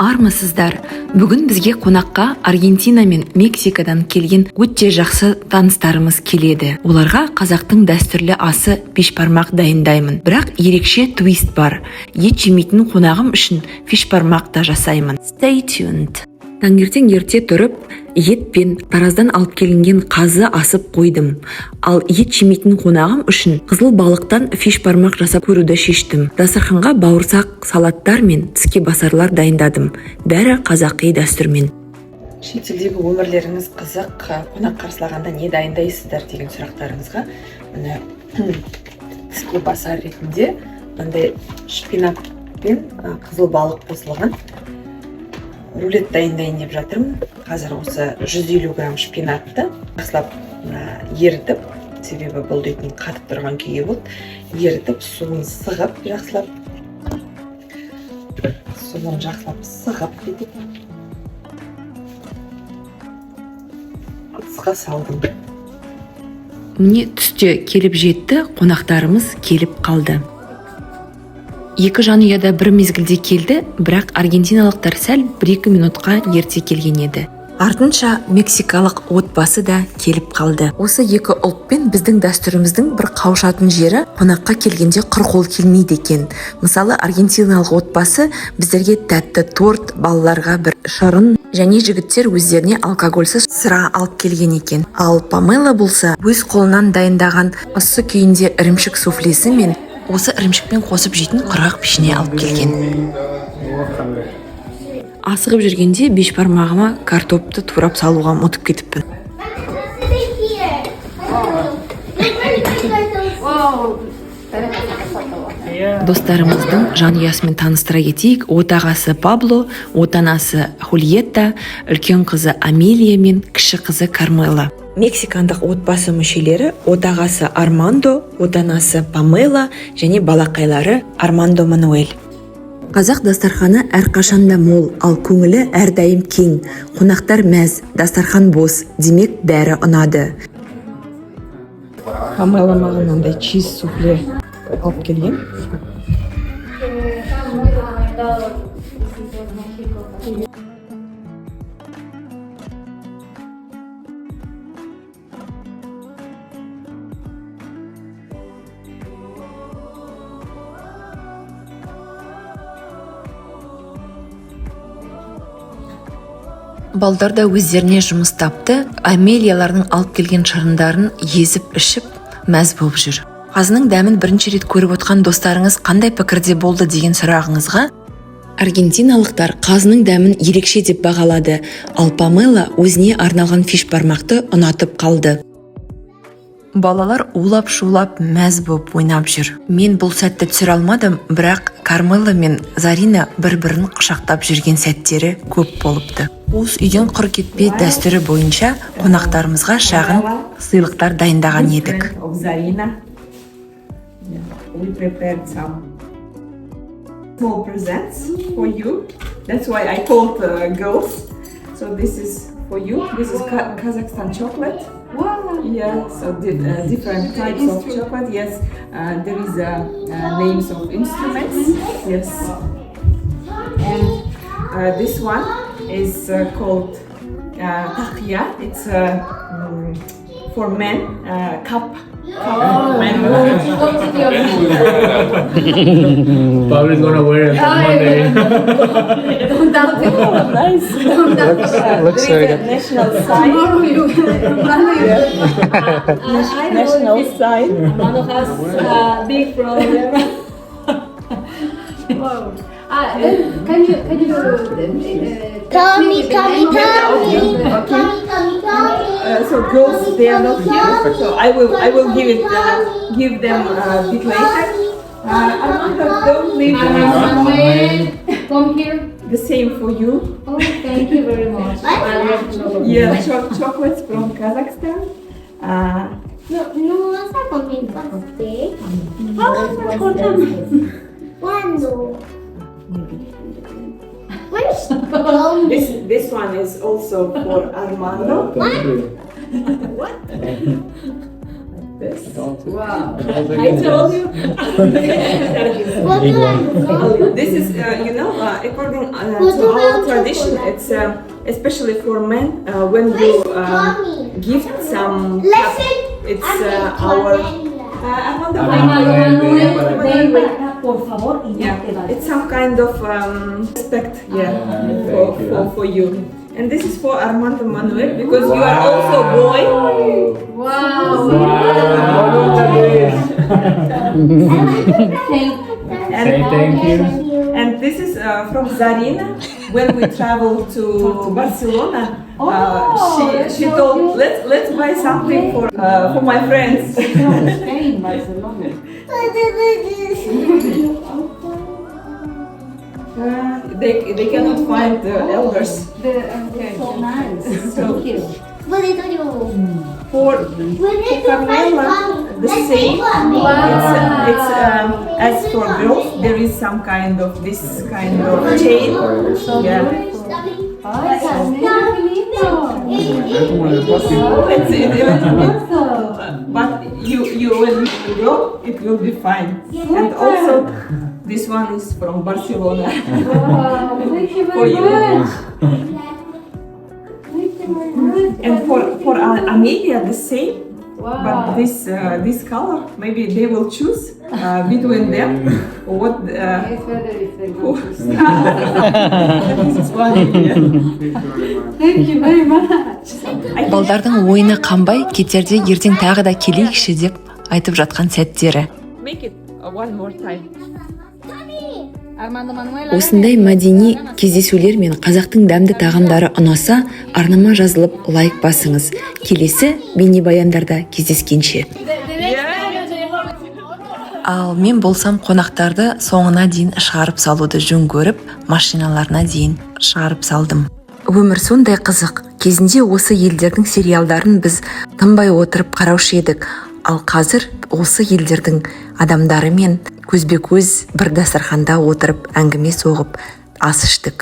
армысыздар? Бүгін бізге қонаққа Аргентина мен Мексикадан келген өте жақсы таныстарымыз келеді. Оларға қазақтың дәстүрлі асы бешбармақ дайындаймын. Бірақ ерекше твист бар. Ет жемейтін қонағым үшін бешбармақ та жасаймын. Stay tuned. Таңертең ерте тұрып, ет пен тараздан алып келінген қазы асып қойдым. Ал ет жемейтін қонағым үшін қызыл балықтан бешбармақ жасап көруді шештім. Дастарханға бауырсақ, салаттар мен тіске басарлар дайындадым. Бәрі қазақи дәстүрмен. Шетелдегі өмірлеріңіз қызық, қонақ қарсылағанда не дайындайсыздар деген сұрақтарыңызға міне тіске басар ретінде мындай шпинат пен қызыл балық қосылған рулет дайындайын деп жатырмын. Қазір осы 150 грамм шпинатты жақсылап ерітіп, себебі бұл дейтін қатып тұрған күйі болды. Ерітіп, суын сығып, жақсылап кетіп ыдысқа салдым. Міне түсте келіп жетті, қонақтарымыз келіп қалды. Екі жанұяда бір мезгілде келді, бірақ аргентиналықтар сәл 1-2 минутқа ерте келген еді. Артынша мексикалық отбасы да келіп қалды. Осы екі ұлтпен біздің дәстүріміздің бір қауышатын жері қонаққа келгенде құр қол келмейді екен. Мысалы, аргентиналық отбасы біздерге тәтті торт, балаларға бір шырын, және жігіттер өздеріне алкогольсіз сыра алып келген екен. Ал Памела болса, өз қолынан дайындаған ыссы күйінде ірімшік суфлесі мен осы ірімшікпен қосып жейтін құрғақ пішіне алып келген. Асығып жүргенде бешбармағыма картопты турап салуға ұмытып кетіппін. Достарымыздың жанұясымен таныстыра кетейік. Отағасы Пабло, отанасы Хульетта, үлкен қызы Амелия мен кіші қызы Кармела. Мексикандық отбасы мүшелері отағасы Армандо, отанасы Памела және балақайлары Армандо Мануэль. Қазақ дастарханы әрқашанда мол, ал көңілі әрдайым кең. Қонақтар мәз, дастархан бос, демек бәрі ұнады. Памела маған мынандай чиз суфле алып келген. Балдар да өздеріне жұмыс тапты. Амелиялардың алып келген шырындарын езіп ішіп, мәз болып жүр. Қазының дәмін бірінші рет көріп отқан достарыңыз қандай пікірде болды деген сұрағыңызға, аргентиналықтар қазының дәмін ерекше деп бағалады, ал Памела өзіне арналған бешбармақты ұнатып қалды. Балалар улап-шулап мәз болып ойнап жүр. Мен бұл сәтті түсіре алмадым, бірақ Кармела мен Зарина бір-бірін құшақтап жүрген сәттері көп болыпты. Уыз үйден құр кетпей дәстүрі бойынша қонақтарымызға шағын сыйлықтар дайындаған едік. We prepared some small presents for you. That's why I called girls. So this is for you. This is Kazakhstan chocolate. Wow. Yeah, so different types of chocolate. Yes, there is names of instruments. Yes, and this one is called takia. It's for men cup. Pablo's gonna wear it on Monday. Don't doubt it. Nice. Looks there is a national sign. National sign. Mano has big problem. Wow. Can you Tommy. So girls, they are not here. So I will give them a bit later. Armando, don't leave them. Come here. The same for you. Oh, thank you very much. I love chocolate. Yeah, chocolates from Kazakhstan. No vas a comer pastel. Vamos a cortar. ¿Cuándo? Where's Tommy? This one is also for Armando. What? Like this. Wow. Also I told you. big one. This is, according to our tradition, it's especially for men when you gift some cup, it's our. Armando Manuel. Por favor, y no te Yeah, vayas. it's some kind of respect, for you. And this is for Armando Manuel because you are also a boy. Wow. Say thank you. And this is from Zarina. When we travel to Barcelona, she told let's buy something for my friends. Spain, Barcelona. They cannot find the elders. So nice. Thank you. For Carmela, the same. It's as for girls, there is some kind of this kind of chain. Yeah. But you when you go, it will be fine. And also, this one is from Barcelona. Wow, thank you For very you. much. Thank you very much. And for Amelia, the same. Wow. But this color, maybe they will choose between them. What? It's better if they go to sleep. This is one. Thank you very much. Балдардың ойына қанбай кетерде ертең тағы да келейікші деп айтып жатқан сәттері. Make it one more time. Осындай мәдени кездесулер мен қазақтың дәмді тағамдары ұнаса, арнама жазылып лайк басыңыз. Келесі бейнебаяндарда кездескенше. Ал мен болсам қонақтарды соңына дейін шығарып салуды жөн көріп, машиналарына дейін шығарып салдым. Өмір сондай қызық. Кезінде осы елдердің сериалдарын біз тынбай отырып қараушы едік. Ал қазір осы елдердің адамдарымен көзбе-көз бір дастарханда отырып әңгіме соғып ас іштік.